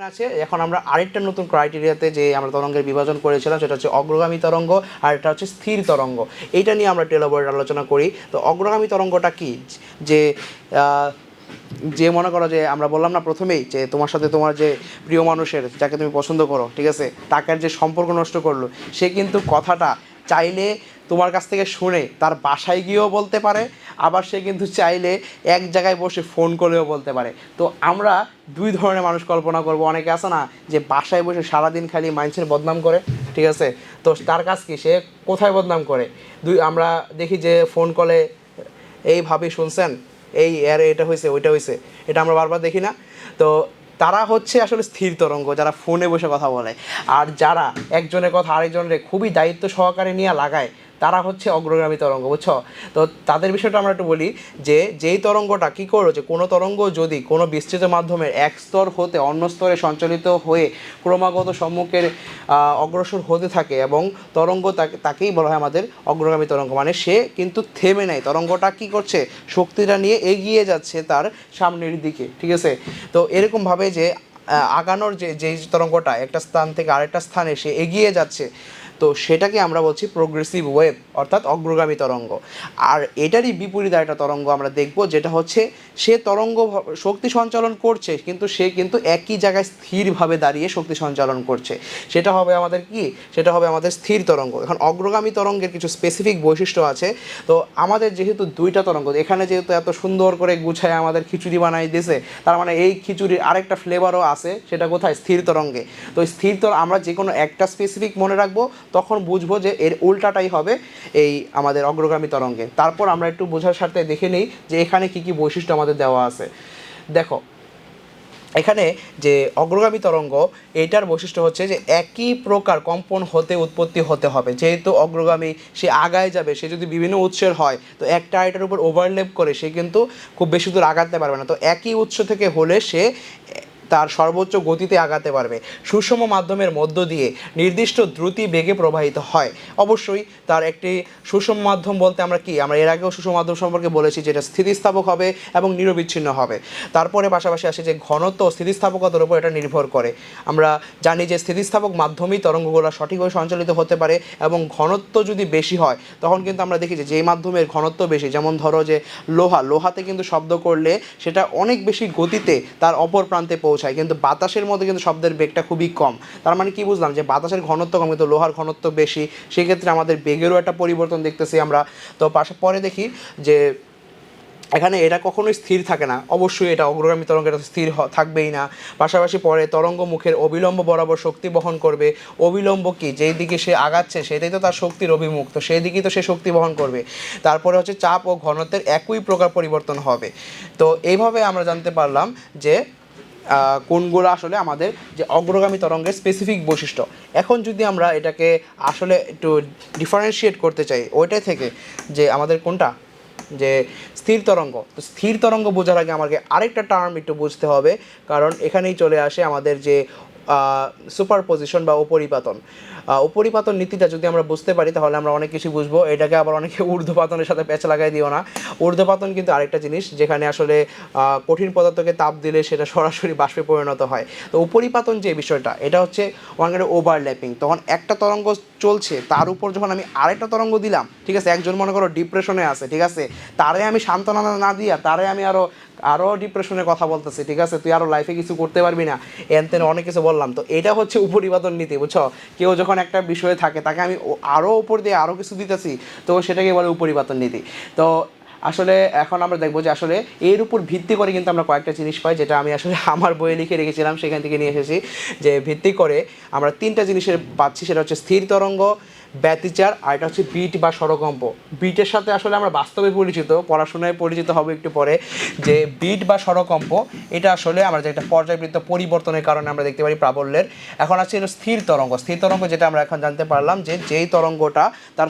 আছে এখন আমরা আরেকটা নতুন ক্রাইটেরিয়াতে যে আমরা তরঙ্গের বিভাজন করেছিলাম সেটা হচ্ছে অগ্রগামী তরঙ্গ আর এটা হচ্ছে স্থির তরঙ্গ। এইটা নিয়ে আমরা টেলবোর্ড আলোচনা করি। তো অগ্রগামী তরঙ্গটা কি, যে যে মনে করো যে আমরা বললাম না প্রথমেই যে তোমার সাথে তোমার যে প্রিয় মানুষের যাকে তুমি পছন্দ করো, ঠিক আছে, তাকে যে সম্পর্ক নষ্ট করলো, সে কিন্তু কথাটা চাইলে তোমার কাছ থেকে শুনে তার বাসায় গিয়েও বলতে পারে, আবার সে কিন্তু চাইলে এক জায়গায় বসে ফোন করেও বলতে পারে। তো আমরা দুই ধরনের মানুষ কল্পনা করব। অনেকে আছে না যে বাসায় বসে সারাদিন খালি মানুষের বদনাম করে, ঠিক আছে, তো তার কাজ কি, সে কোথায় বদনাম করে, আমরা দেখি যে ফোন কলে এইভাবে শুনছেন, এই এর এটা হয়েছে ওইটা হয়েছে, এটা আমরা বারবার দেখি না। তো তারা হচ্ছে আসলে স্থির তরঙ্গ, যারা ফোনে বসে কথা বলে। আর যারা একজনের কথা আরেকজনের খুবই দায়িত্ব সহকারে নিয়ে লাগায়, তারা হচ্ছে অগ্রগামী তরঙ্গ, বুঝছো? তো তাদের বিষয়টা আমরা একটু বলি যে যেই তরঙ্গটা কী করো, যে কোনো তরঙ্গ যদি কোনো বিস্তৃত মাধ্যমের এক স্তর হতে অন্য স্তরে সঞ্চালিত হয়ে ক্রমাগত সম্মুখের অগ্রসর হতে থাকে এবং তরঙ্গ তাকেই বলা হয় আমাদের অগ্রগামী তরঙ্গ। মানে সে কিন্তু থেমে নেয়, তরঙ্গটা কী করছে, শক্তিটা নিয়ে এগিয়ে যাচ্ছে তার সামনের দিকে, ঠিক আছে। তো এরকমভাবে যে আগানোর যেই তরঙ্গটা একটা স্থান থেকে আরেকটা স্থানে সে এগিয়ে যাচ্ছে, তো সেটাকে আমরা বলছি প্রোগ্রেসিভ ওয়েভ অর্থাৎ অগ্রগামী তরঙ্গ। আর এটারই বিপরীত একটা তরঙ্গ আমরা দেখব, যেটা হচ্ছে সে তরঙ্গ শক্তি সঞ্চালন করছে কিন্তু সে কিন্তু একই জায়গায় স্থিরভাবে দাঁড়িয়ে শক্তি সঞ্চালন করছে, সেটা হবে আমাদের কি, সেটা হবে আমাদের স্থির তরঙ্গ। এখন অগ্রগামী তরঙ্গের কিছু স্পেসিফিক বৈশিষ্ট্য আছে। তো আমাদের যেহেতু দুইটা তরঙ্গ, এখানে যেহেতু এত সুন্দর করে গুছায় আমাদের খিচুড়ি বানাই দিয়েছে, তার মানে এই খিচুড়ির আরেকটা ফ্লেভারও আছে, সেটা কোথায়, স্থির তরঙ্গে। তো স্থির আমরা যে কোনো একটা স্পেসিফিক মনে রাখবো, তখন বুঝবো যে এর উল্টাটাই হবে এই আমাদের অগ্রগামী তরঙ্গে। তারপর আমরা একটু বোঝার সাথে দেখে নিই যে এখানে কি কি বৈশিষ্ট্য আমাদের দেওয়া আছে। দেখো এখানে যে অগ্রগামী তরঙ্গ, এইটার বৈশিষ্ট্য হচ্ছে যে একই প্রকার কম্পন হতে উৎপত্তি হতে হবে। যেহেতু অগ্রগামী, সে আগায় যাবে, সে যদি বিভিন্ন উৎসের হয় তো একটা আরেকটার উপর ওভারল্যাপ করে সে কিন্তু খুব বেশি দূর আগাতে পারবে না। তো একই উৎস থেকে হলে সে তার সর্বোচ্চ গতিতে আগাতে পারবে। সুষম মাধ্যমের মধ্য দিয়ে নির্দিষ্ট দ্রুতি বেগে প্রবাহিত হয়। অবশ্যই তার একটি সুষম মাধ্যম বলতে আমরা কি, আমরা এর আগেও সুষম মাধ্যম সম্পর্কে বলেছি, যেটা স্থিতিস্থাপক হবে এবং নিরবিচ্ছিন্ন হবে। তারপরে পাশাপাশি আসে যে ঘনত্ব স্থিতিস্থাপকতার উপর এটা নির্ভর করে। আমরা জানি যে স্থিতিস্থাপক মাধ্যমেই তরঙ্গগুলো সঠিকভাবে সঞ্চালিত হতে পারে এবং ঘনত্ব যদি বেশি হয় তখন কিন্তু আমরা দেখি যে যেই মাধ্যমের ঘনত্ব বেশি, যেমন ধরো যে লোহাতে কিন্তু শব্দ করলে সেটা অনেক বেশি গতিতে তার অপর প্রান্তে পৌঁছায়, কিন্তু বাতাসের মধ্যে কিন্তু শব্দের বেগটা খুবই কম। তার মানে কি বুঝলাম, যে বাতাসের ঘনত্ব কম কিন্তু লোহার ঘনত্ব বেশি, সেক্ষেত্রে আমাদের বেগেরও একটা পরিবর্তন দেখতেছি আমরা। তো পরে দেখি যে এখানে এটা কখনোই স্থির থাকে না, অবশ্যই এটা অগ্রগামী তরঙ্গ, এটা স্থির থাকবেই না। পাশাপাশি পরে তরঙ্গ মুখের অবিলম্ব বরাবর শক্তি বহন করবে। অবিলম্ব কি, যেই দিকে সে আগাচ্ছে সেটাই তো তার শক্তির অভিমুখ, তো সেই দিকেই তো সে শক্তি বহন করবে। তারপরে হচ্ছে চাপ ও ঘনত্বের একই প্রকার পরিবর্তন হবে। তো এইভাবে আমরা জানতে পারলাম যে কোনগুলো আসলে আমাদের যে অগ্রগামী তরঙ্গের স্পেসিফিক বৈশিষ্ট্য। এখন যদি আমরা এটাকে আসলে একটু ডিফারেন্সিয়েট করতে চাই ওইটাই থেকে, যে আমাদের কোনটা, যে স্থির তরঙ্গ। তো স্থির তরঙ্গ বোঝার আগে আমাকে আরেকটা টার্ম একটু বুঝতে হবে, কারণ এখানেই চলে আসে আমাদের যে সুপারপজিশন বা উপরিপাতন। উপরিপাতন নীতিটা যদি আমরা বুঝতে পারি তাহলে আমরা অনেক কিছু বুঝবো। এটাকে আবার অনেকে ঊর্ধ্বপাতনের সাথে প্যাঁচ লাগাই দিও না। ঊর্ধ্বপাতন কিন্তু আরেকটা জিনিস, যেখানে আসলে কঠিন পদার্থকে তাপ দিলে সেটা সরাসরি বাষ্পে পরিণত হয়। তো উপরিপাতন যে বিষয়টা, এটা হচ্ছে অনেক ওভারল্যাপিং। তখন একটা তরঙ্গ চলছে, তার উপর যখন আমি আরেকটা তরঙ্গ দিলাম, ঠিক আছে, একজন মনে করো ডিপ্রেশনে আছে, ঠিক আছে, তারে আমি সান্ত্বনা না দিয়া তারে আমি আরও ডিপ্রেশনের কথা বলতেছি, ঠিক আছে, তুই আরও লাইফে কিছু করতে পারবি না, এনতেন অনেক কিছু বললাম। তো এটা হচ্ছে উপরিপাতন নীতি, বুঝছো? কেউ যখন একটা বিষয়ে থাকে তাকে আমি আরও উপর দিয়ে আরও কিছু দিতেছি, তো সেটাকে বলে উপরিপাতন নীতি। তো আসলে এখন আমরা দেখবো যে আসলে এর উপর ভিত্তি করে কিন্তু আমরা কয়েকটা জিনিস পাই, যেটা আমি আসলে আমার বইয়ে লিখে রেখেছিলাম, সেখান থেকে নিয়ে এসেছি। যে ভিত্তি করে আমরা তিনটা জিনিসের পাচ্ছি, সেটা হচ্ছে স্থির তরঙ্গ, ব্যতিচার, আর এটা হচ্ছে বিট বা স্বরকম্প। বিটের সাথে আসলে আমরা বাস্তবে পরিচিত, পড়াশোনায় পরিচিত হবে একটু পরে, যে বিট বা স্বরকম্প এটা আসলে আমরা যে একটা পর্যায়বৃত্ত পরিবর্তনের কারণে আমরা দেখতে পারি প্রাবল্যের। এখন আছে এটা স্থির তরঙ্গ। স্থির তরঙ্গ যেটা আমরা এখন জানতে পারলাম যে যেই তরঙ্গটা তার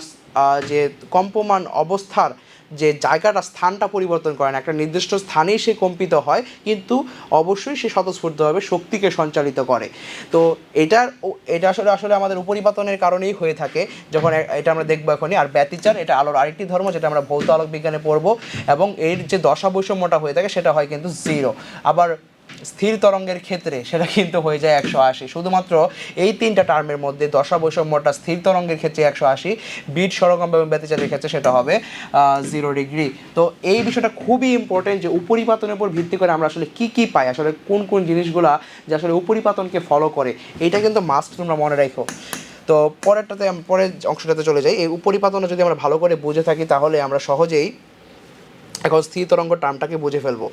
যে কম্পমান অবস্থার যে জায়গাটা, স্থানটা পরিবর্তন করে না, একটা নির্দিষ্ট স্থানেই সে কম্পিত হয়, কিন্তু অবশ্যই সে স্বতঃস্ফূর্তভাবে শক্তিকে সঞ্চালিত করে। তো এটা আসলে আমাদের উপরিপাতনের কারণেই হয়ে থাকে, যখন এটা আমরা দেখবো এখনই। আর ব্যতিচার এটা আলোর আরেকটি ধর্ম, যেটা আমরা ভৌত আলোক বিজ্ঞানে পড়বো, এবং এর যে দশা বৈষম্যটা হয়ে থাকে সেটা হয় কিন্তু জিরো। আবার স্থির তরঙ্গের ক্ষেত্রে সেটা কিন্তু হয়ে যায় 180। শুধুমাত্র এই তিনটা টার্মের মধ্যে দশা বৈষম্যটা স্থির তরঙ্গের ক্ষেত্রে 180, বিট সরলকম্প এবং ব্যতিচারীর ক্ষেত্রে সেটা হবে 0 ডিগ্রি। তো এই বিষয়টা খুবই ইম্পর্টেন্ট যে উপরিপাতনের উপর ভিত্তি করে আমরা আসলে কি কি পাই, আসলে কোন কোন জিনিসগুলা যে আসলে উপরিপাতনকে ফলো করে, এইটা কিন্তু মাস্ট তোমরা মনে রাখো। তো পরের অংশটাতে চলে যাই। এই উপরিপাতনে যদি আমরা ভালো করে বুঝে থাকি তাহলে আমরা সহজেই এখন স্থির তরঙ্গ টার্মটাকে বুঝে ফেলবো।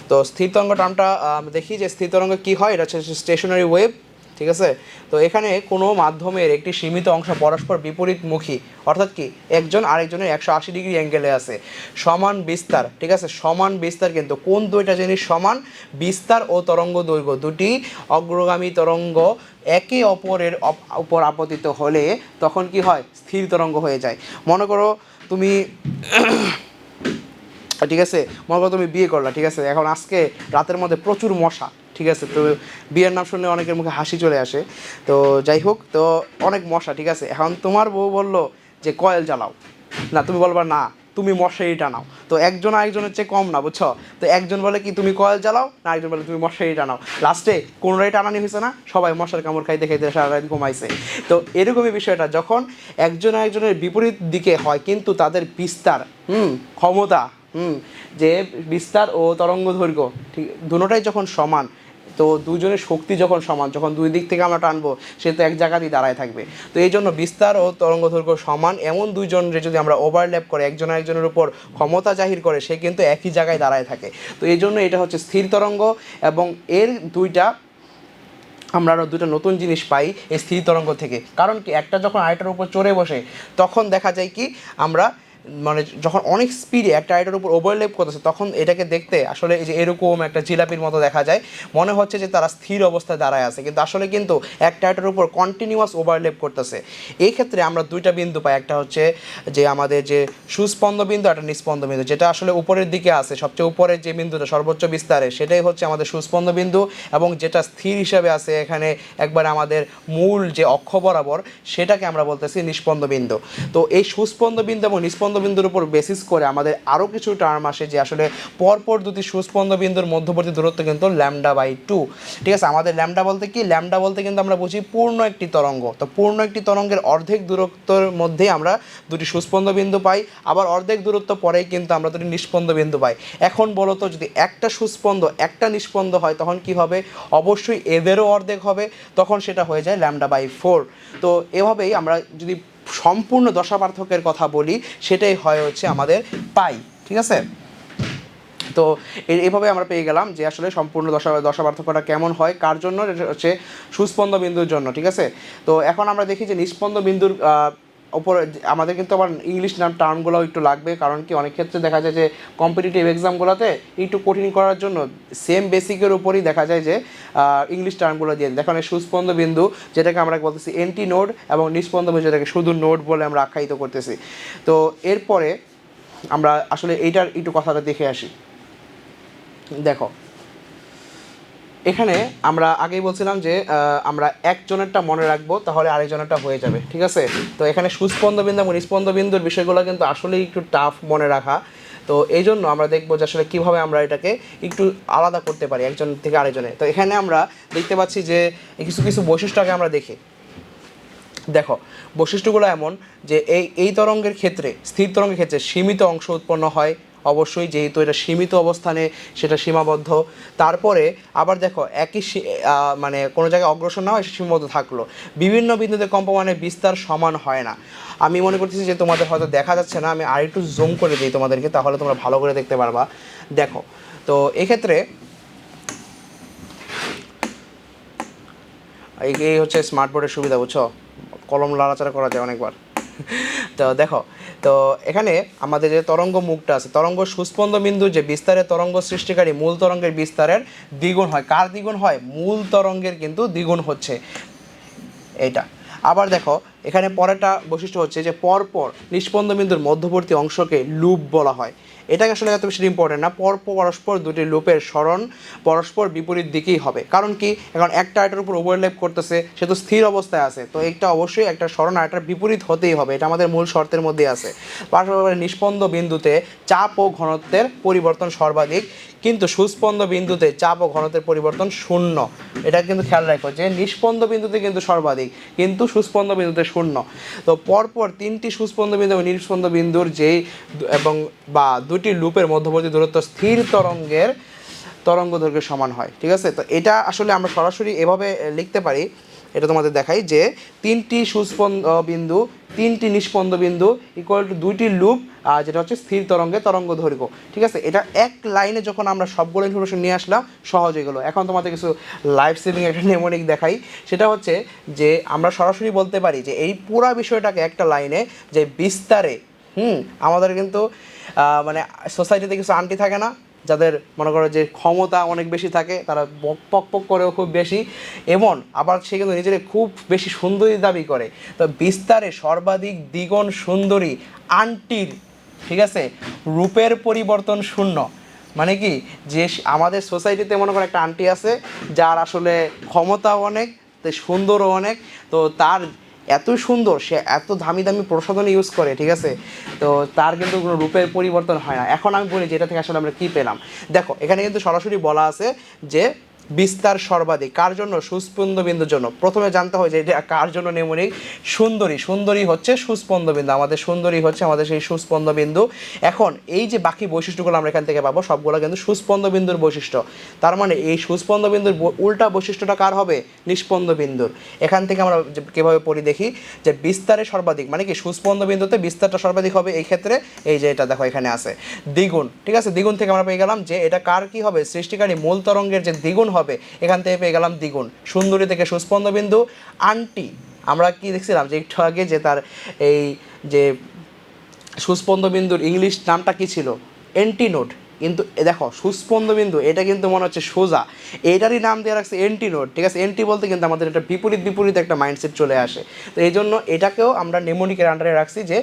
তো স্থির তরঙ্গ টার্মটা দেখি যে স্থির তরঙ্গ কী হয়। এটা হচ্ছে স্টেশনারি ওয়েভ, ঠিক আছে। তো এখানে কোনো মাধ্যমের একটি সীমিত অংশ পরস্পর বিপরীতমুখী, অর্থাৎ কি একজন আরেকজনের 180 ডিগ্রি অ্যাঙ্গেলে আছে, সমান বিস্তার, ঠিক আছে, সমান বিস্তার। কিন্তু কোন দুইটা জিনিস সমান? বিস্তার ও তরঙ্গ দৈর্ঘ্য, দুটি অগ্রগামী তরঙ্গ একে অপরের উপর আপতিত হলে তখন কি হয়? স্থির তরঙ্গ হয়ে যায়। মনে করো তুমি ঠিক আছে, মনে করো তুমি বিয়ে করলা, ঠিক আছে, এখন আজকে রাতের মধ্যে প্রচুর মশা, ঠিক আছে। তো বিয়ের নাম শুনলে অনেকের মুখে হাসি চলে আসে, তো যাই হোক, তো অনেক মশা, ঠিক আছে। এখন তোমার বউ বললো যে কয়েল জ্বালাও, না তুমি বলবা না তুমি মশারি টানাও। তো একজন আরেকজনের চেয়ে কম না, বুঝছো? তো একজন বলে কি তুমি কয়েল জ্বালাও, না একজন বলে তুমি মশারি টানাও। লাস্টে কোনোটাই টানানি হয়েছে না, সবাই মশার কামড় খাইতে খাইতে সারা রাত ঘুমাইছে। তো এরকমই বিষয়টা যখন একজন আরেকজনের বিপরীত দিকে হয় কিন্তু তাদের বিস্তার ক্ষমতা যে বিস্তার ও তরঙ্গ দৈর্ঘ্য ঠিক দুটোটাই যখন সমান, তো দুজনের শক্তি যখন সমান, যখন দুই দিক থেকে আমরা টানবো সে তো এক জায়গাতেই দাঁড়ায় থাকবে। তো এই জন্য বিস্তার ও তরঙ্গ দৈর্ঘ্য সমান এমন দুইজনকে যদি আমরা ওভারল্যাপ করে একজন আরেকজনের উপর ক্ষমতা জাহির করে সে কিন্তু একই জায়গায় দাঁড়ায় থাকে। তো এই জন্য এটা হচ্ছে স্থির তরঙ্গ। এবং এর আমরা আরও দুটো নতুন জিনিস পাই এই স্থির তরঙ্গ থেকে। কারণ কি একটা যখন আরেকটার উপর চড়ে বসে তখন দেখা যায় কি আমরা মানে যখন অনেক স্পিডে একটা আরেকটার উপর ওভারল্যাপ করতেছে তখন এটাকে দেখতে আসলে এই যে এরকম একটা জিলাপির মতো দেখা যায়, মনে হচ্ছে যে তারা স্থির অবস্থায় দাঁড়ায় আছে, কিন্তু আসলে কিন্তু একটা আরেকটার উপর কন্টিনিউয়াস ওভারল্যাপ করতেছে। এই ক্ষেত্রে আমরা দুইটা বিন্দু পাই, একটা হচ্ছে যে আমাদের যে সুস্পন্দ বিন্দু, একটা নিস্পন্দ বিন্দু, যেটা আসলে উপরের দিকে আছে সবচেয়ে উপরের যে বিন্দুটা সর্বোচ্চ বিস্তারে সেটাই হচ্ছে আমাদের সুস্পন্দ বিন্দু, এবং যেটা স্থির হিসাবে আছে এখানে একবার আমাদের মূল যে অক্ষ বরাবর সেটাকে আমরা বলতেছি নিস্পন্দ বিন্দু। তো এই সুস্পন্দ বিন্দু এবং নিস্পন্দ বিন্দুর উপর বেসিস করে আমাদের আরও কিছু টার্ম আসে যে আসলে পরপর দুটি সুস্পন্দ বিন্দুর মধ্যবর্তী দূরত্ব কিন্তু λ/2, ঠিক আছে। আমাদের ল্যামডা বলতে কি? ল্যামডা বলতে কিন্তু আমরা বুঝি পূর্ণ একটি তরঙ্গ। তো পূর্ণ একটি তরঙ্গের অর্ধেক দূরত্বের মধ্যেই আমরা দুটি সুস্পন্দ বিন্দু পাই, আবার অর্ধেক দূরত্ব পরেই কিন্তু আমরা দুটি নিষ্পন্দ বিন্দু পাই। এখন বলো তো যদি একটা সুস্পন্দ একটা নিষ্পন্দ হয় তখন কি হবে? অবশ্যই এদেরও অর্ধেক হবে, তখন সেটা হয়ে যায় λ/4। তো এভাবেই আমরা যদি সম্পূর্ণ দশা পার্থক্যের কথা বলি সেটাই হয় হচ্ছে আমাদের পাই, ঠিক আছে। তো এইভাবে আমরা পেয়ে গেলাম যে আসলে সম্পূর্ণ দশা পার্থক্যটা কেমন হয়, কার জন্য? এটা হচ্ছে সুস্পন্দ বিন্দুর জন্য, ঠিক আছে। তো এখন আমরা দেখি যে নিস্পন্দ বিন্দুর ওপর আমাদের কিন্তু আবার ইংলিশ নাম টার্মগুলো একটু লাগবে, কারণ কি অনেক ক্ষেত্রে দেখা যায় যে কম্পিটিটিভ এক্সামগুলোতে একটু কঠিন করার জন্য সেম বেসিকের উপরই দেখা যায় যে ইংলিশ টার্মগুলো দিয়ে দেখুন। সুস্পন্দ বিন্দু যেটাকে আমরা বলতেছি এন্টি নোড, এবং নিস্পন্দ বিন্দু যেটাকে শুধু নোড বলে আমরা আখ্যায়িত করতেছি। তো এরপরে আমরা আসলে এইটার একটু কথাটা দেখে আসি। দেখো এখানে আমরা আগেই বলছিলাম যে আমরা একজনেরটা মনে রাখবো তাহলে আরেকজনেরটা হয়ে যাবে, ঠিক আছে। তো এখানে সুস্পন্দ বিন্দু এবং নিস্পন্দ বিন্দুর বিষয়গুলো কিন্তু আসলেই একটু টাফ মনে রাখা। তো এই জন্য আমরা দেখবো যে আসলে কীভাবে আমরা এটাকে একটু আলাদা করতে পারি একজন থেকে আরেকজনে। তো এখানে আমরা দেখতে পাচ্ছি যে কিছু কিছু বৈশিষ্ট্যকে আমরা দেখি। দেখো বৈশিষ্ট্যগুলো এমন যে এই তরঙ্গের ক্ষেত্রে, স্থির তরঙ্গের ক্ষেত্রে সীমিত অংশ উৎপন্ন হয়, অবশ্যই যেহেতু এটা সীমিত অবস্থানে সেটা সীমাবদ্ধ। তারপরে আবার দেখো একই মানে কোনো জায়গায় অগ্রসর না হয় সীমাবদ্ধ থাকলো। বিভিন্ন বিন্দুতে কম্পমানের বিস্তার সমান হয় না। আমি মনে করতেছি যে তোমাদের হয়তো দেখা যাচ্ছে না, আমি আরেকটু জুম করে দিই তোমাদেরকে, তাহলে তোমরা ভালো করে দেখতে পারবা। দেখো তো এক্ষেত্রে এই হচ্ছে স্মার্ট বোর্ডের সুবিধা, বুঝছো, কলম লাড়াচাড়া করা যায় অনেকবার। তো দেখো, তো এখানে আমাদের যে তরঙ্গ মুখটা আছে, তরঙ্গ সুস্পন্দ বিন্দু যে বিস্তারের তরঙ্গ সৃষ্টিকারী মূল তরঙ্গের বিস্তারের দ্বিগুণ হয়। কার দ্বিগুণ হয়? মূল তরঙ্গের কিন্তু দ্বিগুণ হচ্ছে এইটা। আবার দেখো এখানে পরেরটা বৈশিষ্ট্য হচ্ছে যে পরপর নিষ্পন্দ বিন্দুর মধ্যবর্তী অংশকে লুপ বলা হয়। এটাকে আসলে এত বেশি ইম্পর্টেন্ট না, পরস্পর দুটি লুপের স্মরণ পরস্পর বিপরীত দিকেই হবে। কারণ কি, এখন একটা আরেকটার উপর ওভারল্যাপ করতেছে, সে তো স্থির অবস্থায় আছে, তো একটা অবশ্যই একটা স্মরণ আরেকটার বিপরীত হতেই হবে, এটা আমাদের মূল শর্তের মধ্যে আছে। পাশাপাশি নিষ্পন্দ বিন্দুতে চাপ ও ঘনত্বের পরিবর্তন সর্বাধিক, কিন্তু সুস্পন্দ বিন্দুতে চাপ ও ঘনত্বের পরিবর্তন শূন্য। এটা কিন্তু খেয়াল রাখো যে নিষ্পন্দ বিন্দুতে কিন্তু সর্বাধিক, কিন্তু সুস্পন্দ বিন্দুতে শূন্য। তো পরপর তিনটি সুস্পন্দ বিন্দু এবং নিষ্পন্দ বিন্দুর যেই এবং বা দুটি লুপের মধ্যবর্তী দূরত্ব স্থির তরঙ্গের তরঙ্গ দৈর্ঘ্যের সমান হয়। ঠিক আছে, তো এটা আসলে আমরা সরাসরি এভাবে লিখতে পারি, এটা তোমাদের দেখাই যে তিনটি সুস্পন্দ বিন্দু তিনটি নিষ্পন্দ বিন্দু ইকুয়াল টু দুইটি লুপ, যেটা হচ্ছে স্থির তরঙ্গ দৈর্ঘ্য। ঠিক আছে, এটা এক লাইনে যখন আমরা সবগুলো ইনফরমেশন নিয়ে আসলাম সহজ হয়ে গেলো। এখন তোমাদের কিছু লাইফ সেভিং একটা নেমোনিক দেখাই, সেটা হচ্ছে যে আমরা সরাসরি বলতে পারি যে এই পুরো বিষয়টাকে একটা লাইনে যে বিস্তারে আমাদের কিন্তু মানে সোসাইটিতে কিছু আন্টি থাকে না, যাদের মনে করো যে ক্ষমতা অনেক বেশি থাকে, তারা পক পক করেও খুব বেশি, এবং আবার সে কিন্তু নিজের খুব বেশি সুন্দরী দাবি করে। তো বিস্তারে সর্বাধিক দ্বিগুণ সুন্দরী আন্টির, ঠিক আছে, রূপের পরিবর্তন শূন্য। মানে কি, যে আমাদের সোসাইটিতে মনে করো একটা আন্টি আছে যার আসলে ক্ষমতাও অনেক, তো সুন্দরও অনেক, তো তার এত সুন্দর, সে এত দামি দামি প্রসাধন ইউজ করে, ঠিক আছে, তো তার কিন্তু কোনো রূপের পরিবর্তন হয় না। এখন আমি বলি যে এটা থেকে আসলে আমরা কী পেলাম। দেখো এখানে কিন্তু সরাসরি বলা আছে যে বিস্তার সর্বাধিক কার জন্য, সুস্পন্দ বিন্দুর জন্য। প্রথমে জানতে হয় যে এটা কার জন্য নেমোনিক, সুন্দরী হচ্ছে সুস্পন্দ বিন্দু, আমাদের সুন্দরী হচ্ছে আমাদের সেই সুস্পন্দ বিন্দু। এখন এই যে বাকি বৈশিষ্ট্যগুলো আমরা এখান থেকে পাবো সবগুলো কিন্তু সুস্পন্দ বিন্দুর বৈশিষ্ট্য। তার মানে এই সুস্পন্দ বিন্দুর উল্টা বৈশিষ্ট্যটা কার হবে, নিষ্পন্দ বিন্দুর। এখান থেকে আমরা কীভাবে পড়ি দেখি, যে বিস্তারে সর্বাধিক মানে কি, সুস্পন্দ বিন্দুতে বিস্তারটা সর্বাধিক হবে, এই ক্ষেত্রে এই যে এটা দেখো এখানে আছে দ্বিগুণ। ঠিক আছে, দ্বিগুণ থেকে আমরা পেয়ে গেলাম যে এটা কার কি হবে, সৃষ্টিকারী মূল তরঙ্গের যে দ্বিগুণ হবে, এখান থেকে পেয়ে গেলাম দ্বিগুণ। সুন্দরী থেকে সুস্পন্দ বিন্দু। আন্টি আমরা কি দেখছিলাম যে একটু আগে যে তার এই যে সুস্পন্দ বিন্দুর ইংলিশ নামটা কি ছিল, অ্যান্টিনোড, কিন্তু দেখো সুস্পন্দ বিন্দু এটা কিন্তু মনে হচ্ছে সোজা, এটারই নাম দিয়ে রাখছে অ্যান্টিনোড। ঠিক আছে, অ্যান্টি বলতে কিন্তু আমাদের একটা বিপরীত একটা মাইন্ডসেট চলে আসে। তো এই জন্য এটাকেও আমরা নেমোনিকের আন্ডারে রাখছি যে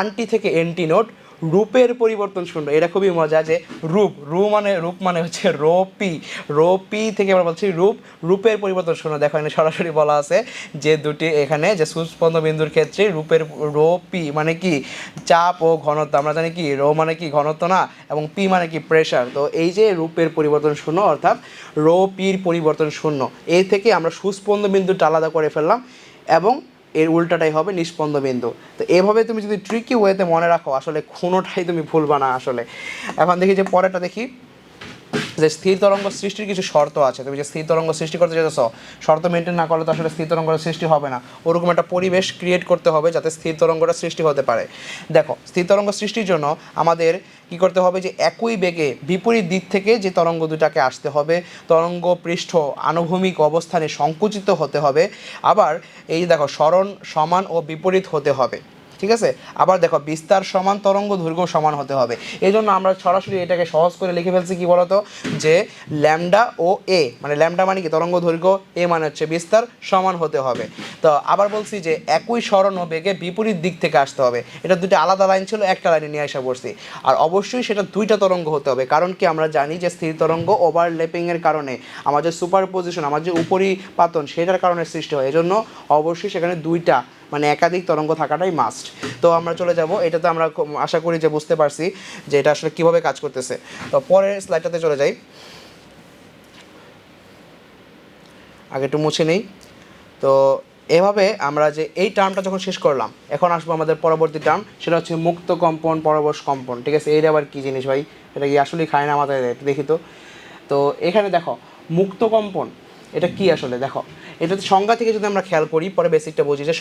আন্টি থেকে অ্যান্টিনোড, রূপের পরিবর্তন শূন্য। এটা খুবই মজা যে রূপ মানে হচ্ছে রোপি থেকে আমরা বলছি রূপের পরিবর্তন শূন্য। দেখো এখানে সরাসরি বলা আছে যে দুটি এখানে যে সুস্পন্দ বিন্দুর ক্ষেত্রে রূপের রোপি মানে কি, চাপ ও ঘনত্ব। আমরা জানি কি রো মানে কি ঘনত্ব না, এবং পি মানে কি প্রেশার। তো এই যে রূপের পরিবর্তন শূন্য অর্থাৎ রো পির পরিবর্তন শূন্য, এই থেকে আমরা সুস্পন্দ বিন্দুটা আলাদা করে ফেললাম, এবং এর উল্টাটাই হবে নিষ্পন্দ বিন্দু। তো এভাবে তুমি যদি ট্রিকি ওয়েতে মনে রাখো আসলে কোনোটাই তুমি ভুলবা না আসলে। এখন দেখি যে পরেরটা দেখি, যে স্থির তরঙ্গ সৃষ্টির কিছু শর্ত আছে। তুমি যে স্থির তরঙ্গ সৃষ্টি করতে চাইছো, শর্ত মেনটেন না করলে তো আসলে স্থির তরঙ্গটা সৃষ্টি হবে না। ওরকম একটা পরিবেশ ক্রিয়েট করতে হবে যাতে স্থির তরঙ্গটা সৃষ্টি হতে পারে। দেখো স্থির তরঙ্গ সৃষ্টির জন্য আমাদের কী করতে হবে, যে একই বেগে বিপরীত দিক থেকে যে তরঙ্গ দুটাকে আসতে হবে, তরঙ্গ পৃষ্ঠ আনুভূমিক অবস্থানে সংকুচিত হতে হবে, আবার এই দেখো স্মরণ সমান ও বিপরীত হতে হবে। ঠিক আছে, আবার দেখো বিস্তার সমান, তরঙ্গ দৈর্ঘ্য সমান হতে হবে। এই জন্য আমরা সরাসরি এটাকে সহজ করে লিখে ফেলছি কি বলতো, যে ল্যামডা ও এ, মানে ল্যামডা মানে কি তরঙ্গ দৈর্ঘ্য, এ মানে হচ্ছে বিস্তার, সমান হতে হবে। তো আবার বলছি যে একই স্মরণ ও বেগে বিপরীত দিক থেকে আসতে হবে। এটা দুটো আলাদা লাইন ছিল, একটা লাইনে নিয়ে আসা পড়ছি। আর অবশ্যই সেটা দুইটা তরঙ্গ হতে হবে, কারণ কি আমরা জানি যে স্থির তরঙ্গ ওভারল্যাপিংয়ের কারণে আমাদের সুপারপজিশন, আমাদের যে উপরিপাতন, সেটার কারণে সৃষ্টি হয়। এজন্য অবশ্যই সেখানে দুইটা মানে একাধিক তরঙ্গ থাকাটাই মাস্ট। তো আমরা চলে যাব, এটাতে আমরা আশা করি যে বুঝতে পারছি যে এটা আসলে কীভাবে কাজ করতেছে। তো পরের স্লাইডটাতে চলে যাই, আগে একটু মুছে নেই। তো এভাবে আমরা যে এই টার্মটা যখন শেষ করলাম, এখন আসবো আমাদের পরবর্তী টার্ম, সেটা হচ্ছে মুক্ত কম্পন, পরবশ কম্পন। ঠিক আছে, এইটা আবার কী জিনিস ভাই, এটা কি আসলেই খায় না মাথায়, একটু দেখি তো। তো এখানে দেখো মুক্ত কম্পন এটা কি আসলে, দেখো এটা সংজ্ঞা থেকে যদি আমরা খেয়াল করি, পরে বেসিকটা বুঝি যে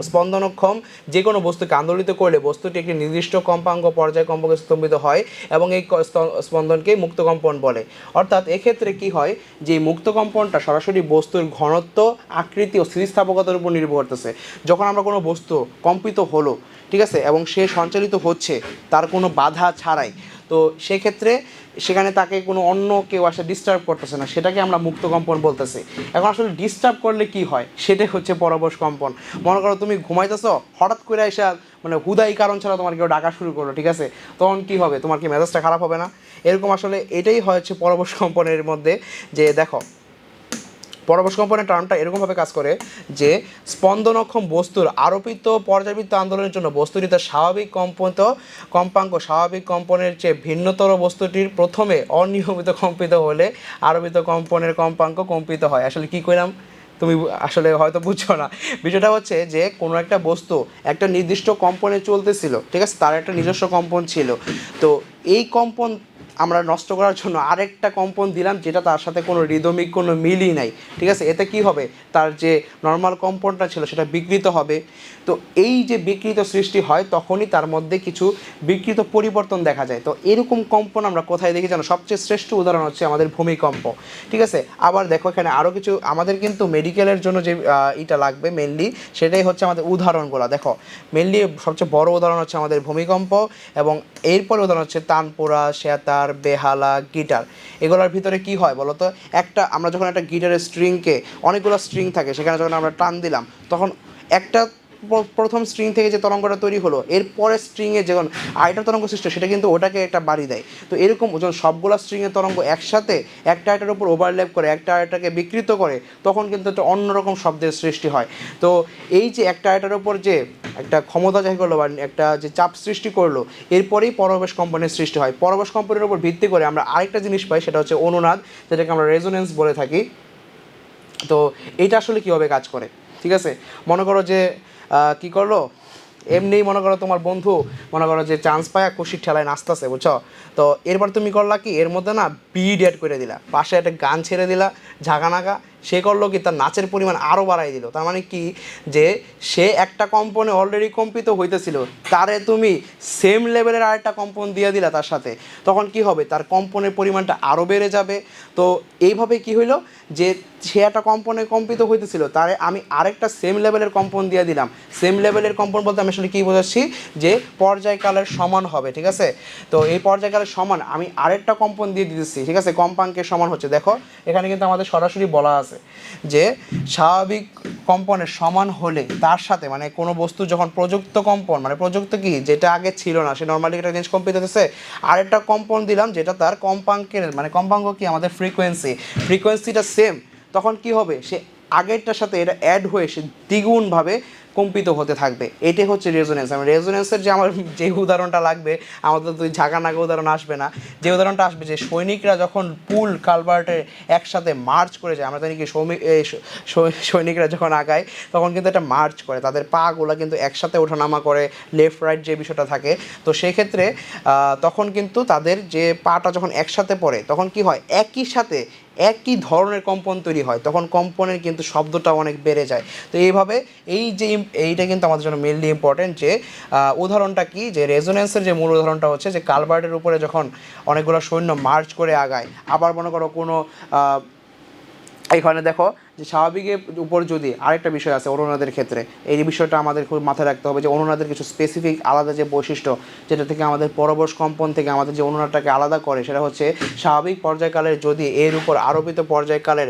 স্পন্দনক্ষম যে কোনো বস্তুকে আন্দোলিত করলে বস্তুটি একটি নির্দিষ্ট কম্পাঙ্ক পর্যায় কম্পকে স্তম্ভিত হয়, এবং এই স্পন্দনকেই মুক্ত কম্পন বলে। অর্থাৎ এক্ষেত্রে কি হয়, যে মুক্ত কম্পনটা সরাসরি বস্তুর ঘনত্ব, আকৃতি ও স্থিতিস্থাপকতার উপর নির্ভর করতেছে। যখন আমরা কোনো বস্তু কম্পিত হলো, ঠিক আছে, এবং সে সঞ্চালিত হচ্ছে তার কোনো বাধা ছাড়াই, তো সেক্ষেত্রে সেখানে তাকে কোনো অন্য কেউ আসে ডিস্টার্ব করতেছে না, সেটাকে আমরা মুক্ত কম্পন বলতেছি। এখন আসলে ডিস্টার্ব করলে কি হয়, সেটাই হচ্ছে পরবশ কম্পন। মনে করো তুমি ঘুমাইতেছ, হঠাৎ করে এসে মানে হুদাই কারণ ছাড়া তোমার কেউ ডাকা শুরু করলো, ঠিক আছে, তখন কি হবে, তোমার কি মেজাজটা খারাপ হবে না? এরকম আসলে এটাই হচ্ছে পরবশ কম্পনের মধ্যে, যে দেখো পরবশ কম্পনের টার্মটা এরকমভাবে কাজ করে যে স্পন্দনক্ষম বস্তুর আরোপিত পর্যাবৃত্ত আন্দোলনের জন্য বস্তুটি তার স্বাভাবিক কম্পাঙ্ক স্বাভাবিক কম্পনের চেয়ে ভিন্নতর বস্তুটির প্রথমে অনিয়মিত কম্পিত হলে আরোপিত কম্পনের কম্পাঙ্ক কম্পিত হয়। আসলে কি কইলাম তুমি আসলে হয়তো বুঝছো না। বিষয়টা হচ্ছে যে কোনো একটা বস্তু একটা নির্দিষ্ট কম্পনে চলতেছিল, ঠিক আছে, তার একটা নিজস্ব কম্পন ছিল, তো এই কম্পন আমরা নষ্ট করার জন্য আরেকটা কম্পন দিলাম যেটা তার সাথে কোনো রিদমিক কোনো মিলই নাই, ঠিক আছে, এতে কি হবে, তার যে নর্মাল কম্পনটা ছিল সেটা বিকৃত হবে। তো এই যে বিকৃত সৃষ্টি হয় তখনই তার মধ্যে কিছু বিকৃত পরিবর্তন দেখা যায়। তো এরকম কম্পন আমরা কোথায় দেখি জানো? সবচেয়ে শ্রেষ্ঠ উদাহরণ হচ্ছে আমাদের ভূমিকম্প, ঠিক আছে। আবার দেখো এখানে আরও কিছু আমাদের কিন্তু মেডিকেলের জন্য যে এটা লাগবে মেনলি, সেটাই হচ্ছে আমাদের উদাহরণগুলো। দেখো মেনলি সবচেয়ে বড় উদাহরণ হচ্ছে আমাদের ভূমিকম্প, এবং এরপরে উদাহরণ হচ্ছে তানপুরা, সেতার, বেহালা, গিটার। এগুলোর ভিতরে কি হয় বলো তো, একটা আমরা যখন একটা গিটারের স্ট্রিংকে, অনেকগুলো স্ট্রিং থাকে, সেখানে যখন আমরা টান দিলাম তখন একটা প্রথম স্ট্রিং থেকে যে তরঙ্গটা তৈরি হলো, এরপরে স্ট্রিংয়ে যখন আরেকটা তরঙ্গ সৃষ্টি, সেটা কিন্তু ওটাকে একটা বাড়ি দেয়। তো এরকম যখন সবগুলো স্ট্রিংয়ের তরঙ্গ একসাথে একটা আরেকটার উপর ওভারল্যাপ করে একটা আরেকটাকে বিকৃত করে, তখন কিন্তু একটা অন্যরকম শব্দের সৃষ্টি হয়। তো এই যে একটা আরেকটার উপর যে একটা ক্ষমতা জাহি করলো বা একটা যে চাপ সৃষ্টি করলো, এরপরেই পরবেশ কম্পনের সৃষ্টি হয়। পরবেশ কম্পনের উপর ভিত্তি করে আমরা আরেকটা জিনিস পাই, সেটা হচ্ছে অনুনাদ, যেটাকে আমরা রেজোনেন্স বলে থাকি। তো এইটা আসলে কীভাবে কাজ করে, ঠিক আছে, মনে করো যে কী করলো, এমনিই মনে করো তোমার বন্ধু মনে করো যে চান্স পায় খুশির ঠেলায় নাচতেছে, বুঝছো, তো এরপর তুমি করলা কি, এর মধ্যে না বিট অ্যাড করে দিলা, পাশে একটা গান ছেড়ে দিলা ঝাঁকানাকা, সে করলো কি তার নাচের পরিমাণ আরও বাড়াই দিল। তার মানে কি, যে সে একটা কম্পনে অলরেডি কম্পিত হইতেছিল, তারে তুমি সেম লেভেলের আরেকটা কম্পন দিয়ে দিলা তার সাথে, তখন কি হবে, তার কম্পনের পরিমাণটা আরও বেড়ে যাবে। তো এইভাবে কি হইলো, যে সে একটা কম্পনে কম্পিত হইতেছিল, তারে আমি আরেকটা সেম লেভেলের কম্পন দিয়ে দিলাম। সেম লেভেলের কম্পন বলতে আমি আসলে কী বোঝাচ্ছি, যে পর্যায়কালের সমান হবে, ঠিক আছে। তো এই পর্যায়কালের সমান আমি আরেকটা কম্পন দিয়ে দিতেছি, ঠিক আছে, কম্পাঙ্কের সমান হচ্ছে। দেখো এখানে কিন্তু আমাদের সরাসরি বলা আছে যে স্বাভাবিক কম্পনের সমান হলে তার সাথে, মানে কোনো বস্তু যখন প্রযুক্ত কম্পন, মানে প্রযুক্ত কি, যেটা আগে ছিল না, সে নর্মালি একটা জিনিস কম্পিত হতেছে, আরেকটা কম্পন দিলাম যেটা তার কম্পাঙ্কের, মানে কম্পাঙ্ক কি আমাদের ফ্রিকোয়েন্সিটা সেম, তখন কি হবে, সে আগেরটার সাথে এটা অ্যাড হয়ে সে দ্বিগুণভাবে কম্পিত হতে থাকবে। এটাই হচ্ছে রেজোনেন্স। আমি রেজোনেন্সের যে আমার যে উদাহরণটা লাগবে, আমাদের তো ঝাঁকা নাগা উদাহরণ আসবে না, যে উদাহরণটা আসবে যে সৈনিকরা যখন পুল কালভার্টে একসাথে মার্চ করে যায়, আমরা জানি কি সৈনিকরা যখন আগায় তখন কিন্তু একটা মার্চ করে, তাদের পাগুলো কিন্তু একসাথে ওঠানামা করে, লেফট রাইট যে বিষয়টা থাকে। তো সেই ক্ষেত্রে তখন কিন্তু তাদের যে পাটা যখন একসাথে পড়ে, তখন কি হয়, একই সাথে একই ধরনের কম্পন তৈরি হয়, তখন কম্পনের কিন্তু শব্দটা অনেক বেড়ে যায়। তো এইভাবে এইটা কিন্তু আমাদের জন্য মেনলি ইম্পর্টেন্ট, যে উদাহরণটা কি, যে রেজোনেন্সের যে মূল উদাহরণটা হচ্ছে যে কালভার্টের উপরে যখন অনেকগুলো সৈন্য মার্চ করে আগায়, আবার মনে করো কোনো এখানে দেখো যে স্বাভাবিকের উপর যদি আরেকটা বিষয় আছে অনুনাদের ক্ষেত্রে, এই বিষয়টা আমাদের খুব মাথায় রাখতে হবে, যে অনুনাদের কিছু স্পেসিফিক আলাদা যে বৈশিষ্ট্য, যেটা থেকে আমাদের পরবশ কম্পন থেকে আমাদের যে অনুনাদটাকে আলাদা করে, সেটা হচ্ছে স্বাভাবিক পর্যায়কালের যদি এর উপর আরোপিত পর্যায়কালের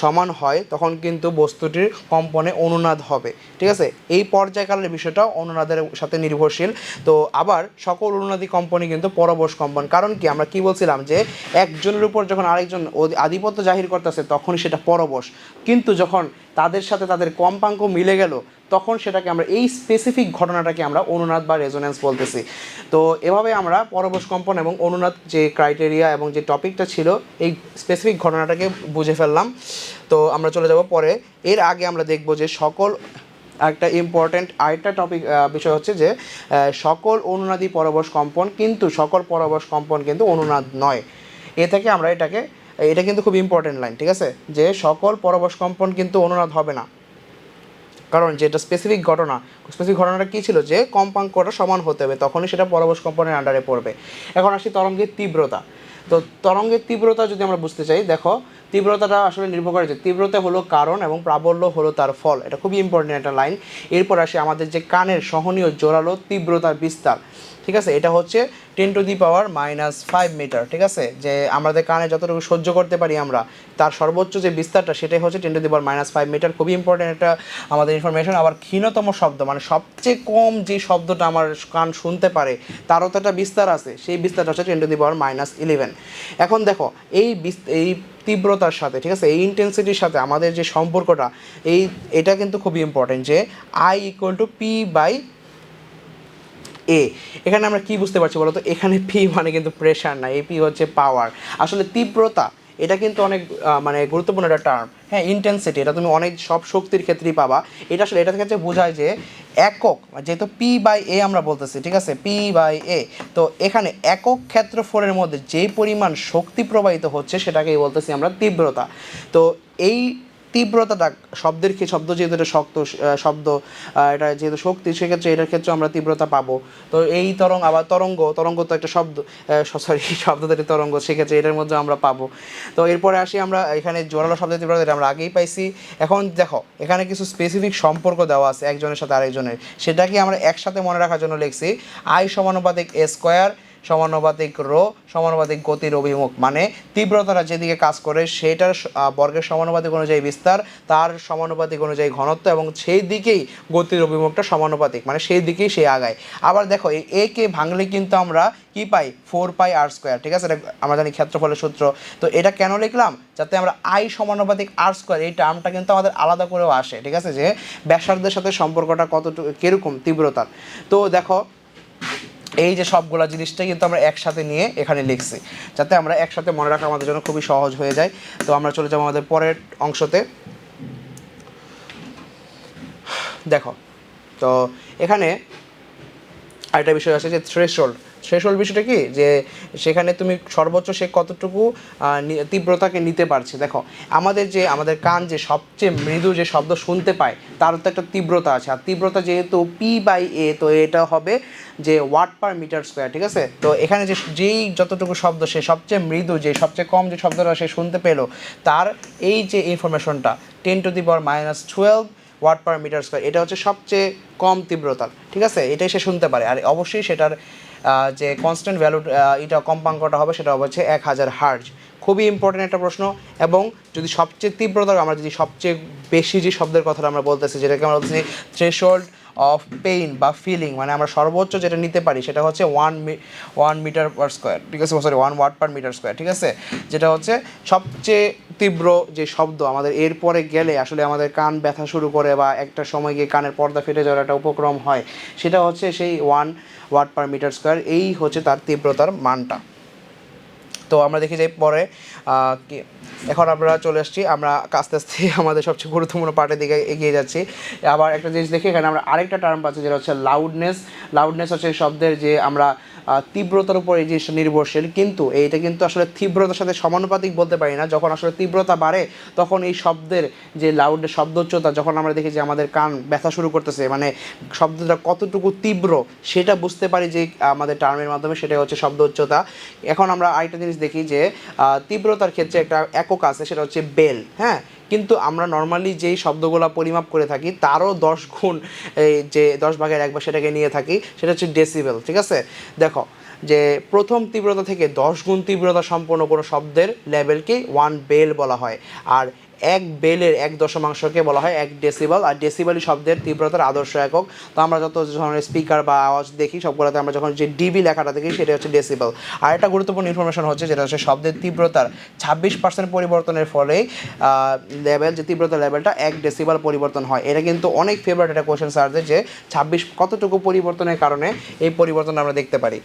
সমান হয়, তখন কিন্তু বস্তুটির কম্পনে অনুনাদ হবে, ঠিক আছে। এই পর্যায়কালের বিষয়টাও অনুনাদের সাথে নির্ভরশীল। তো আবার সকল অনুনাদি কম্পনই কিন্তু পরবশ কম্পন, কারণ কি আমরা কি বলছিলাম, যে একজনের উপর যখন আরেকজন আধিপত্য জাহির করতেছে তখনই সেটা পরবশ, কিন্তু যখন তাদের সাথে তাদের কম্পাঙ্ক মিলে গেল, তখন সেটাকে আমরা এই স্পেসিফিক ঘটনাটাকে আমরা অনুনাদ বা রেজোনেন্স বলতেছি। তো এভাবে আমরা পরবশ কম্পন এবং অনুনাদ যে ক্রাইটেরিয়া এবং যে টপিকটা ছিল, এই স্পেসিফিক ঘটনাটাকে বুঝে ফেললাম। তো আমরা চলে যাব পরে। এর আগে আমরা দেখব যে সকল একটা ইম্পর্ট্যান্ট আরেকটা টপিক বিষয় হচ্ছে যে সকল অনুনাদি পরবশ কম্পন, কিন্তু সকল পরবশ কম্পন কিন্তু অনুনাদ নয়। এ থেকে আমরা এটা কিন্তু খুব ইম্পর্টেন্ট লাইন, ঠিক আছে, যে সকল পরবশ কম্পন কিন্তু অনুনাদ হবে না। কারণ যেটা স্পেসিফিক ঘটনাটা কী ছিল যে কম্পাঙ্কটা সমান হতে হবে, তখনই সেটা পরবশ কম্পনের আন্ডারে পড়বে। এখন আসি তরঙ্গের তীব্রতা। তো তরঙ্গের তীব্রতা যদি আমরা বুঝতে চাই, দেখো তীব্রতাটা আসলে নির্ভর করে যে তীব্রতা হলো কারণ এবং প্রাবল্য হলো তার ফল। এটা খুবই ইম্পর্টেন্ট একটা লাইন। এরপর আসে আমাদের যে কানের সহনীয় জোরালো তীব্রতার বিস্তার, ঠিক আছে, এটা হচ্ছে 10⁻⁻5 মিটার, ঠিক আছে, যে আমাদের কানে যতটুকু সহ্য করতে পারি আমরা, তার সর্বোচ্চ যে বিস্তারটা সেটাই হচ্ছে 10⁻⁵ মিটার। খুবই ইম্পর্টেন্ট একটা আমাদের ইনফরমেশন। আবার ক্ষীণতম শব্দ মানে সবচেয়ে কম যে শব্দটা আমার কান শুনতে পারে তারও তো একটা বিস্তার আছে, সেই বিস্তারটা হচ্ছে 10⁻11। এখন দেখো এই তীব্রতার সাথে, ঠিক আছে, এই ইন্টেন্সিটির সাথে আমাদের যে সম্পর্কটা, এটা কিন্তু খুবই ইম্পর্টেন্ট যে I = P/A। এখানে আমরা কি বুঝতে পারছি বলতো, এখানে পি মানে কিন্তু প্রেশার না, এই পি হচ্ছে পাওয়ার। আসলে তীব্রতা এটা কিন্তু অনেক মানে গুরুত্বপূর্ণ একটা টার্ম। হ্যাঁ, ইন্টেন্সিটি এটা তুমি অনেক সব শক্তির ক্ষেত্রেই পাবা। এটা আসলে এটা ক্ষেত্রে বোঝায় যে একক, যেহেতু P/A আমরা বলতেছি, ঠিক আছে, P/A। তো এখানে একক ক্ষেত্রফলের মধ্যে যেই পরিমাণ শক্তি প্রবাহিত হচ্ছে সেটাকেই বলতেছি আমরা তীব্রতা। তো এই তীব্রতাটা শব্দ যেহেতু এটা শক্ত শব্দ, এটা যেহেতু শক্তি, সেক্ষেত্রে এটার ক্ষেত্রে আমরা তীব্রতা পাবো। তো এই তরঙ্গ তো একটা শব্দ, শব্দ থেকে তরঙ্গ, সেক্ষেত্রে এটার মধ্যে আমরা পাবো। তো এরপরে আসি আমরা এখানে জোরালো শব্দের তীব্রতা, এটা আমরা আগেই পাইছি। এখন দেখো এখানে কিছু স্পেসিফিক সম্পর্ক দেওয়া আছে একজনের সাথে আরেকজনের, সেটাকে আমরা একসাথে মনে রাখার জন্য লিখছি I=A² সমানুপাতিক গতির অভিমুখ। মানে তীব্রতাটা যেদিকে কাজ করে সেটার বর্গের সমানুপাতিক অনুযায়ী বিস্তার, তার সমানুপাতিক অনুযায়ী ঘনত্ব, এবং সেই দিকেই গতির অভিমুখটা সমানুপাতিক, মানে সেই দিকেই সে আগায়। আবার দেখো এই এ কে ভাঙলে কিন্তু আমরা কি পাই, 4πr², ঠিক আছে, এটা আমরা জানি ক্ষেত্রফলের সূত্র। তো এটা কেন লিখলাম, যাতে আমরা I=r², এই টার্মটা কিন্তু আমাদের আলাদা করেও আসে, ঠিক আছে, যে ব্যাসার্ধের সাথে সম্পর্কটা কতটুকু কীরকম তীব্রতার। তো দেখো এই যে সবগুলা জিনিসটা কিন্তু আমরা একসাথে নিয়ে এখানে লিখছি, যাতে আমরা একসাথে মনে রাখা আমাদের জন্য খুবই সহজ হয়ে যায়। তো আমরা চলে যাবো আমাদের পরের অংশতে। দেখো তো এখানে আরেকটা বিষয় আছে যে থ্রেশহোল্ড বিষয়টা কি, যে সেখানে তুমি সর্বোচ্চ সে কতটুকু তীব্রতাকে নিতে পারছে। দেখো আমাদের কান যে সবচেয়ে মৃদু যে শব্দ শুনতে পায় তার তো একটা তীব্রতা আছে, আর তীব্রতা যেহেতু P/A, তো এটা হবে যে Wm², ঠিক আছে। তো এখানে যেই যতটুকু শব্দ সে সবচেয়ে মৃদু, যে সবচেয়ে কম যে শব্দটা সে শুনতে পেলো, তার এই যে ইনফরমেশনটা 10⁻12 Wm², এটা হচ্ছে সবচেয়ে কম তীব্রতার, ঠিক আছে, এটাই সে শুনতে পারে। আর অবশ্যই সেটার যে কনস্ট্যান্ট ভ্যালু, এটা কম্পাঙ্কটা হবে, সেটা হচ্ছে 1000 হার্জ। খুবই ইম্পর্টেন্ট একটা প্রশ্ন। এবং যদি সবচেয়ে তীব্রতার, আমরা যদি সবচেয়ে বেশি যে শব্দের কথাটা আমরা বলতেছি, যেটাকে আমরা বলতেছি থ্রেশহোল্ড অফ পেইন বা ফিলিং, মানে আমরা সর্বোচ্চ যেটা নিতে পারি সেটা হচ্ছে 1 মিটার/স্কোয়ার, ঠিক আছে, 1 ওয়াট/মিটার স্কোয়ার, ঠিক আছে, যেটা হচ্ছে সবচেয়ে তীব্র যে শব্দ। আমাদের এরপরে গেলে আসলে আমাদের কান ব্যথা শুরু করে বা একটা সময় গিয়ে কানের পর্দা ফেটে যাওয়ার একটা উপক্রম হয়, সেটা হচ্ছে সেই 1 ওয়াট/মিটার স্কোয়ার। এই হচ্ছে তার তীব্রতার মানটা। তো আমরা দেখে যাই পরে এখন আমরা চলে আসছি, আমরা আস্তে আস্তে আমাদের সবচেয়ে গুরুত্বপূর্ণ পার্টের দিকে এগিয়ে যাচ্ছি। আবার একটা জিনিস দেখি, এখানে আমরা আরেকটা টার্ম পাচ্ছি, যেটা হচ্ছে লাউডনেস হচ্ছে শব্দের যে আমরা তীব্রতার উপর এই জিনিসটা নির্ভরশীল, কিন্তু এইটা কিন্তু আসলে তীব্রতার সাথে সমানুপাতিক বলতে পারি না। যখন আসলে তীব্রতা বাড়ে তখন এই শব্দের যে শব্দ উচ্চতা, যখন আমরা দেখি যে আমাদের কান ব্যথা শুরু করতেছে, মানে শব্দটা কতটুকু তীব্র সেটা বুঝতে পারি যে আমাদের টার্মের মাধ্যমে, সেটা হচ্ছে শব্দ উচ্চতা। এখন আমরা আরেকটা জিনিস দেখি যে তীব্রতার ক্ষেত্রে একটা একক আছে, সেটা হচ্ছে বেল। হ্যাঁ, কিন্তু আমরা নর্মালি যেই শব্দগুলো পরিমাপ করে থাকি তারও 10 গুণ, এই যে 10/1 সেটাকে নিয়ে থাকি, সেটা হচ্ছে ডেসিবেল, ঠিক আছে। দেখো যে প্রথম তীব্রতা থেকে 10 গুণ তীব্রতা সম্পন্ন কোনো শব্দের লেভেলকে 1 বেল বলা হয়, আর 1 বেলের 1 দশমাংশকে বলা হয় 1 ডেসিবেল, আর ডেসিবেলই শব্দের তীব্রতার আদর্শ একক। তো আমরা যত ধরনের স্পিকার বা আওয়াজ দেখি সবগুলোতে আমরা যখন যে ডিবি লেখাটা দেখি সেটা হচ্ছে ডেসিবেল। আর একটা গুরুত্বপূর্ণ ইনফরমেশন হচ্ছে, যেটা হচ্ছে শব্দের তীব্রতার 26% পরিবর্তনের ফলে যে তীব্রতার লেভেলটা 1 ডেসিবেল পরিবর্তন হয়। এটা কিন্তু অনেক ফেভারিট একটা কোয়েশ্চেন স্যারদের, যে 26 কতটুকু পরিবর্তনের কারণে এই পরিবর্তন আমরা দেখতে পারি।